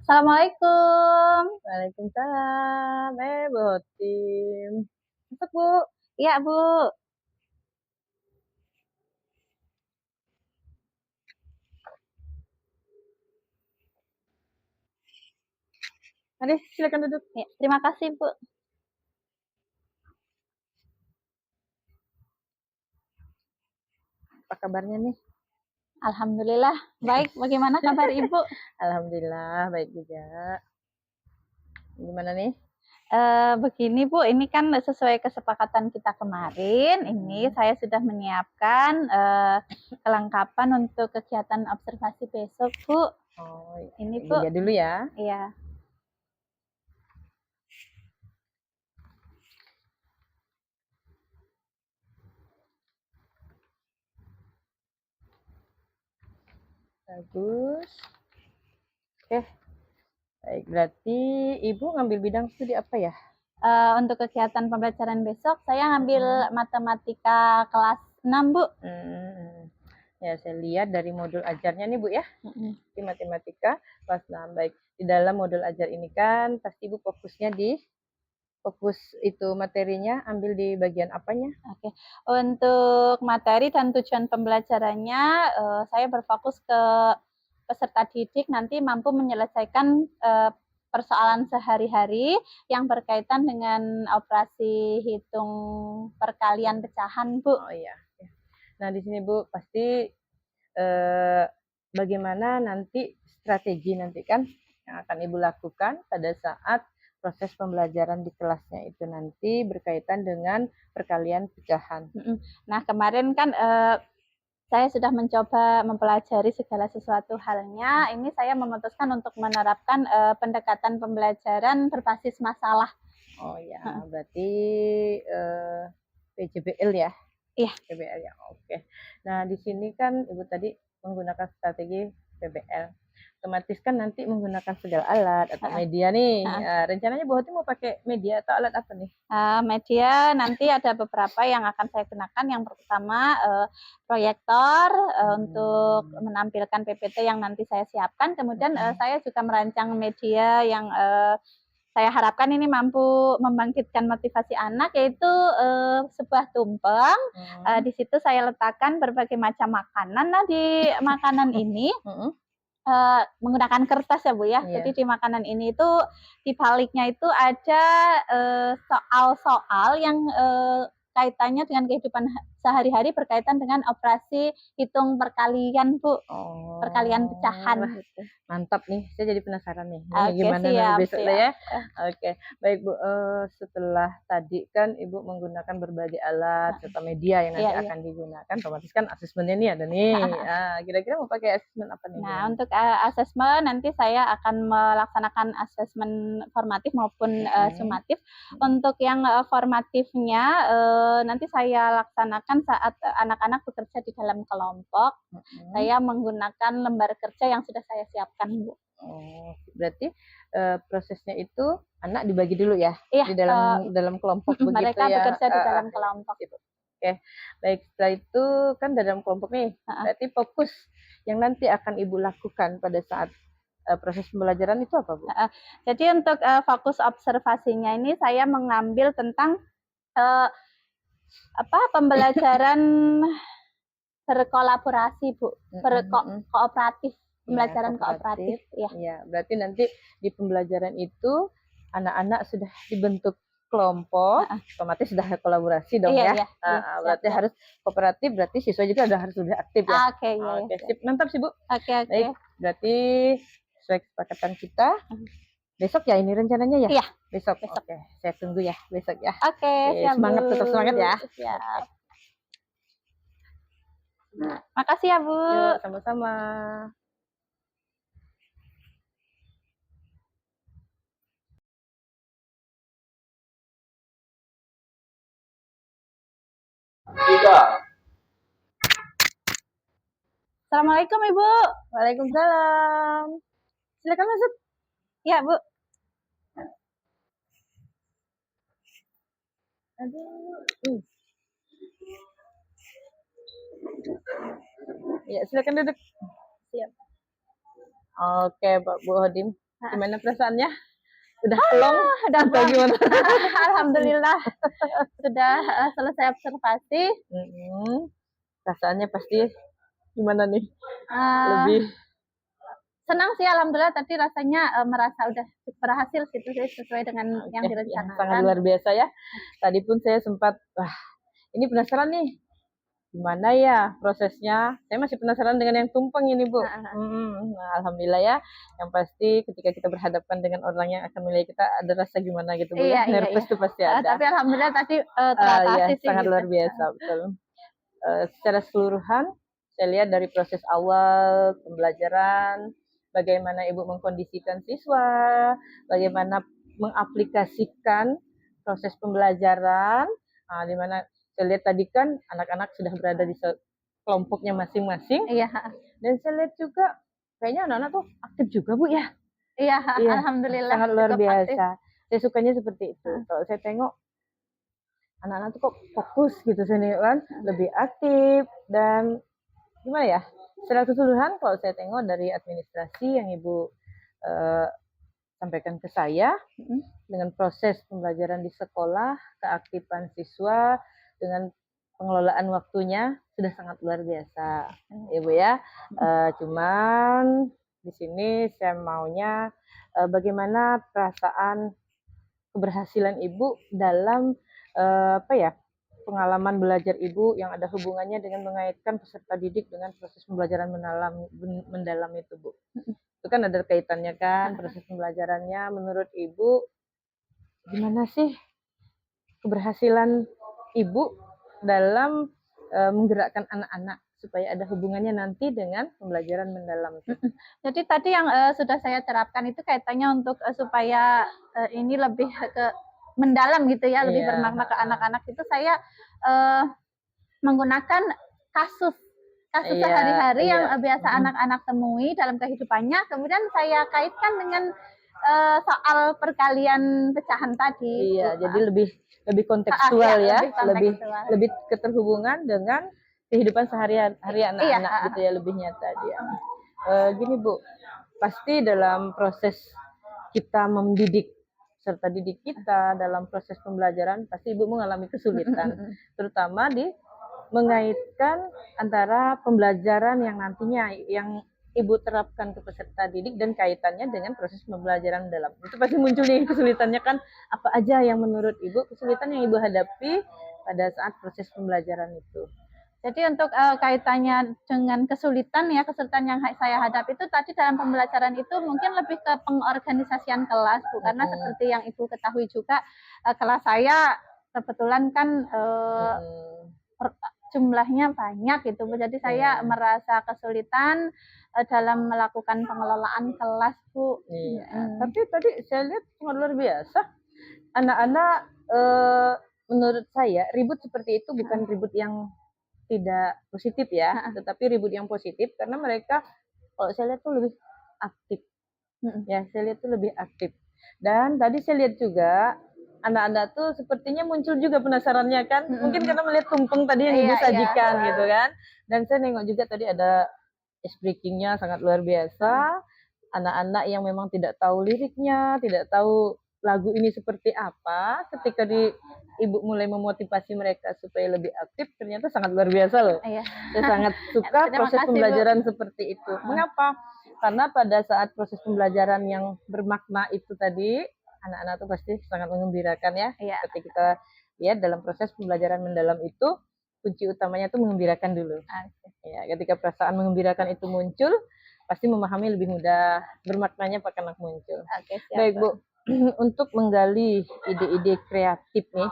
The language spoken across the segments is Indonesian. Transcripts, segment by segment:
Assalamualaikum. Waalaikumsalam. Bu Hotim. Masuk, Bu. Iya, Bu. Mari, silakan duduk. Ya, terima kasih, Bu. Apa kabarnya nih? Alhamdulillah, baik. Bagaimana kabar Ibu? Alhamdulillah, baik juga. Gimana nih? Begini, Bu, ini kan sesuai kesepakatan kita kemarin, ini saya sudah menyiapkan kelengkapan untuk kegiatan observasi besok, Bu. Oh, Ini, Bu. dilihat dulu ya. Iya. Bagus. Oke. Baik, berarti Ibu ngambil bidang studi apa ya? Untuk kegiatan pembelajaran besok, saya ngambil matematika kelas 6, Bu. Ya, saya lihat dari modul ajarnya nih, Bu ya. Di matematika kelas 6. Baik, di dalam modul ajar ini kan pasti Ibu fokusnya di fokus itu materinya ambil di bagian apanya? Oke, untuk materi dan tujuan pembelajarannya, saya berfokus ke peserta didik nanti mampu menyelesaikan persoalan sehari-hari yang berkaitan dengan operasi hitung perkalian pecahan, Bu. Oh iya. Nah, di sini Bu pasti bagaimana nanti strategi nanti kan yang akan Ibu lakukan pada saat proses pembelajaran di kelasnya itu nanti berkaitan dengan perkalian pecahan. Nah, kemarin kan saya sudah mencoba mempelajari segala sesuatu halnya. Ini saya memutuskan untuk menerapkan pendekatan pembelajaran berbasis masalah. Oh ya, berarti PJBL ya? Iya. PBL ya, oke. Nah, di sini kan Ibu tadi menggunakan strategi PBL. Otomatis kan nanti menggunakan segala alat atau media nih. Rencananya Bu Hoti mau pakai media atau alat apa nih? Media nanti ada beberapa yang akan saya gunakan. Yang pertama proyektor untuk menampilkan PPT yang nanti saya siapkan. Kemudian saya juga merancang media yang saya harapkan ini mampu membangkitkan motivasi anak, yaitu sebuah tumpeng. Di situ saya letakkan berbagai macam makanan. Nah, di makanan ini menggunakan kertas ya, Bu ya. Jadi di makanan ini itu di baliknya itu ada soal-soal yang kaitannya dengan kehidupan sehari-hari berkaitan dengan operasi hitung perkalian, Bu. Perkalian pecahan gitu. Mantap nih, saya jadi penasaran nih. Gimana nanti besok ya. Oke, baik Bu. Setelah tadi kan Ibu menggunakan berbagai alat serta media yang nanti akan digunakan. Otomatis kan asesmennya nih ada nih. Kira-kira mau pakai asesmen apa nih? Nah, untuk asesmen nanti saya akan melaksanakan asesmen formatif maupun sumatif. Untuk yang formatifnya nanti saya laksanakan saat anak-anak bekerja di dalam kelompok. Saya menggunakan lembar kerja yang sudah saya siapkan, Bu. Oh, berarti prosesnya itu anak dibagi dulu ya? Iya, di dalam kelompok begitu mereka ya? bekerja di dalam kelompok. Oke, baik. Setelah itu kan dalam kelompok nih, berarti fokus yang nanti akan Ibu lakukan pada saat proses pembelajaran itu apa, Bu? Jadi untuk fokus observasinya ini saya mengambil tentang pembelajaran berkolaborasi, Bu, kooperatif, pembelajaran kooperatif. Ya, berarti nanti di pembelajaran itu anak-anak sudah dibentuk kelompok, otomatis sudah kolaborasi dong ya. Berarti harus kooperatif, berarti siswa juga sudah harus lebih aktif ya. Oke, sip, mantap sih Bu. Baik, berarti sesuai kesepakatan kita. Besok ya ini rencananya ya? Iya. Besok. Oke, saya tunggu ya besok ya. Oke, siap, semangat, tetap semangat ya. Siap. Makasih ya, Bu. Sama-sama. Assalamualaikum, Ibu. Waalaikumsalam. Silakan masuk. Ya, Bu. Ya, silakan duduk. Siap. Oke, Pak Bu Hodim. Gimana perasaannya? Udah plong Udah atau gimana? Alhamdulillah sudah selesai observasi. Perasaannya pasti gimana nih? Uh, Lebih senang sih alhamdulillah, tadi rasanya merasa udah berhasil gitu sih, sesuai dengan yang direncanakan. Sangat luar biasa ya. Tadi pun saya sempat, wah ini penasaran nih, gimana ya prosesnya. Saya masih penasaran dengan yang tumpeng ini Bu. Nah, alhamdulillah ya. Yang pasti ketika kita berhadapan dengan orang yang akan menilai kita, ada rasa gimana gitu Bu ya. Nervous tuh pasti ada. Tapi alhamdulillah tadi teratasi sih. Sangat gitu. Luar biasa, betul. Secara keseluruhan, saya lihat dari proses awal pembelajaran, bagaimana Ibu mengkondisikan siswa, bagaimana mengaplikasikan proses pembelajaran, di mana saya lihat tadi kan anak-anak sudah berada di kelompoknya masing-masing. Iya. Dan saya lihat juga kayaknya anak-anak tuh aktif juga Bu ya. Iya, alhamdulillah. Sangat luar biasa. Saya sukanya seperti itu. Kalau saya tengok anak-anak tuh kok fokus gitu sini kan, lebih aktif dan gimana ya? Secara keseluruhan kalau saya tengok dari administrasi yang Ibu sampaikan ke saya, dengan proses pembelajaran di sekolah, keaktifan siswa, dengan pengelolaan waktunya sudah sangat luar biasa, Ibu ya. Cuman di sini saya maunya bagaimana perasaan keberhasilan Ibu dalam pengalaman belajar Ibu yang ada hubungannya dengan mengaitkan peserta didik dengan proses pembelajaran mendalam itu Bu. Itu kan ada kaitannya kan proses pembelajarannya. Menurut Ibu gimana sih keberhasilan Ibu dalam menggerakkan anak-anak supaya ada hubungannya nanti dengan pembelajaran mendalam itu? Jadi tadi yang sudah saya terapkan itu kaitannya untuk supaya ini lebih ke mendalam gitu ya, lebih bermakna ke anak-anak, itu saya menggunakan kasus sehari-hari yang biasa anak-anak temui dalam kehidupannya, kemudian saya kaitkan dengan soal perkalian pecahan tadi. Iya, jadi lebih kontekstual ya, lebih keterhubungan dengan kehidupan sehari-hari anak-anak gitu ya, lebih nyata dia. Gini Bu, pasti dalam proses kita mendidik serta didik kita dalam proses pembelajaran pasti Ibu mengalami kesulitan, terutama di mengaitkan antara pembelajaran yang nantinya yang Ibu terapkan ke peserta didik dan kaitannya dengan proses pembelajaran dalam. Itu pasti muncul nih kesulitannya kan, apa aja yang menurut Ibu kesulitan yang Ibu hadapi pada saat proses pembelajaran itu? Jadi untuk kaitannya dengan kesulitan yang saya hadapi itu tadi dalam pembelajaran itu mungkin lebih ke pengorganisasian kelas Bu, karena seperti yang Ibu ketahui juga kelas saya kebetulan kan jumlahnya banyak gitu Bu. Jadi saya merasa kesulitan dalam melakukan pengelolaan kelas Bu. Tapi tadi saya lihat sangat luar biasa. Anak-anak menurut saya ribut seperti itu bukan ribut yang tidak positif ya, tetapi ribut yang positif karena mereka kalau saya lihat tuh lebih aktif. Ya, saya lihat tuh lebih aktif. Dan tadi saya lihat juga anak-anak tuh sepertinya muncul juga penasarannya kan, mungkin karena melihat tumpeng tadi yang Ibu sajikan gitu kan. Dan saya nengok juga tadi ada ice breakingnya sangat luar biasa. Anak-anak yang memang tidak tahu liriknya, tidak tahu lagu ini seperti apa, ketika Ibu mulai memotivasi mereka supaya lebih aktif, ternyata sangat luar biasa loh. Saya sangat suka proses pembelajaran seperti itu. Mengapa? Karena pada saat proses pembelajaran yang bermakna itu tadi, anak-anak itu pasti sangat mengembirakan ya. Ketika kita lihat dalam proses pembelajaran mendalam itu, kunci utamanya itu mengembirakan dulu. Ya, ketika perasaan mengembirakan itu muncul, pasti memahami lebih mudah, bermaknanya akan muncul. Baik Bu, untuk menggali ide-ide kreatif nih,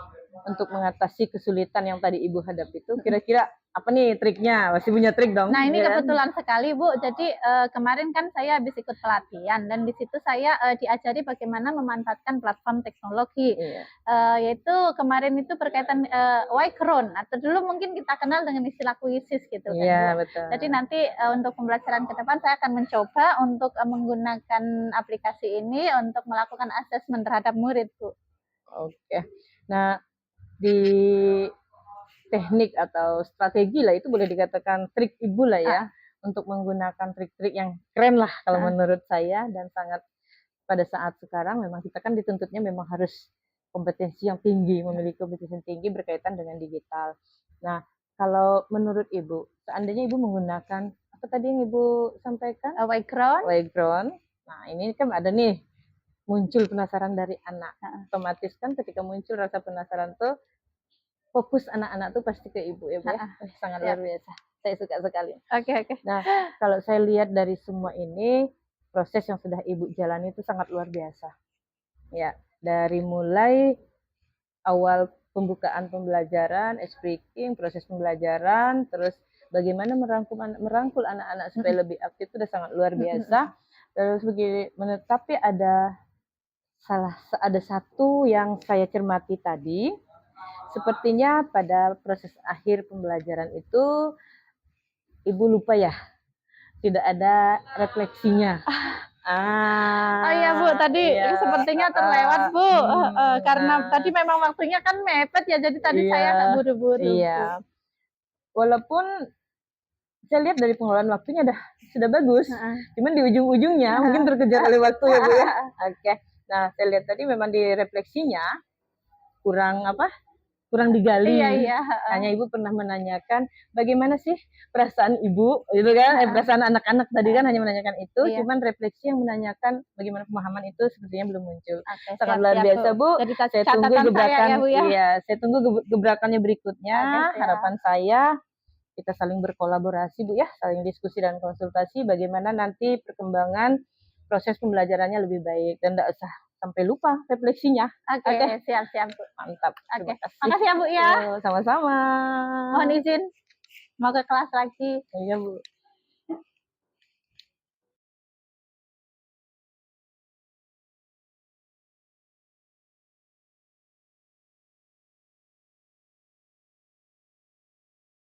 untuk mengatasi kesulitan yang tadi Ibu hadapi itu, kira-kira apa nih triknya? Masih punya trik dong? Nah ini kebetulan sekali Bu, jadi kemarin kan saya habis ikut pelatihan dan di situ saya diajari bagaimana memanfaatkan platform teknologi, yaitu kemarin itu berkaitan Waycron, atau dulu mungkin kita kenal dengan istilah Quizzes gitu kan Bu. Betul. Jadi nanti untuk pembelajaran ke depan saya akan mencoba untuk menggunakan aplikasi ini untuk melakukan asesmen terhadap murid Bu. Oke, nah di teknik atau strategi lah itu boleh dikatakan trik Ibu lah ya, untuk menggunakan trik-trik yang keren lah kalau menurut saya dan sangat pada saat sekarang memang kita kan dituntutnya memang harus kompetensi yang tinggi, memiliki kompetensi yang tinggi berkaitan dengan digital. Nah, kalau menurut Ibu, seandainya Ibu menggunakan apa tadi yang Ibu sampaikan? Wayground. Nah, ini kan ada nih muncul penasaran dari anak. Otomatis kan ketika muncul rasa penasaran tuh fokus anak-anak tuh pasti ke Ibu ya, Bu ya. Sangat luar biasa. Saya suka sekali. Oke. Nah, kalau saya lihat dari semua ini, proses yang sudah Ibu jalani itu sangat luar biasa. Ya, dari mulai awal pembukaan pembelajaran, speaking, proses pembelajaran, terus bagaimana merangkul anak-anak supaya lebih aktif itu sudah sangat luar biasa. Terus begini, tapi ada satu yang saya cermati tadi, sepertinya pada proses akhir pembelajaran itu Ibu lupa ya, tidak ada refleksinya. Oh iya Bu, tadi sepertinya terlewat Bu, karena tadi memang waktunya kan mepet ya, jadi tadi saya nggak buru-buru. Iya. Walaupun saya lihat dari pengelolaan waktunya sudah bagus, cuman di ujung-ujungnya mungkin terkejar oleh waktu ya Bu ya. Oke. Nah, saya lihat tadi memang di refleksinya kurang digali. Iya. Hanya Ibu pernah menanyakan bagaimana sih perasaan Ibu, gitu kan? Perasaan anak-anak tadi kan hanya menanyakan itu, cuman refleksi yang menanyakan bagaimana pemahaman itu sepertinya belum muncul. Sangat luar biasa Bu. Saya tunggu gebrakan, saya tunggu gebrakannya berikutnya. Harapan saya kita saling berkolaborasi Bu ya, saling diskusi dan konsultasi bagaimana nanti perkembangan proses pembelajarannya lebih baik dan tidak usah sampai lupa refleksinya. Oke. Siap Bu. Mantap. Oke. Makasih ya Bu ya. Sama-sama. Mohon izin mau ke kelas lagi. Iya Bu.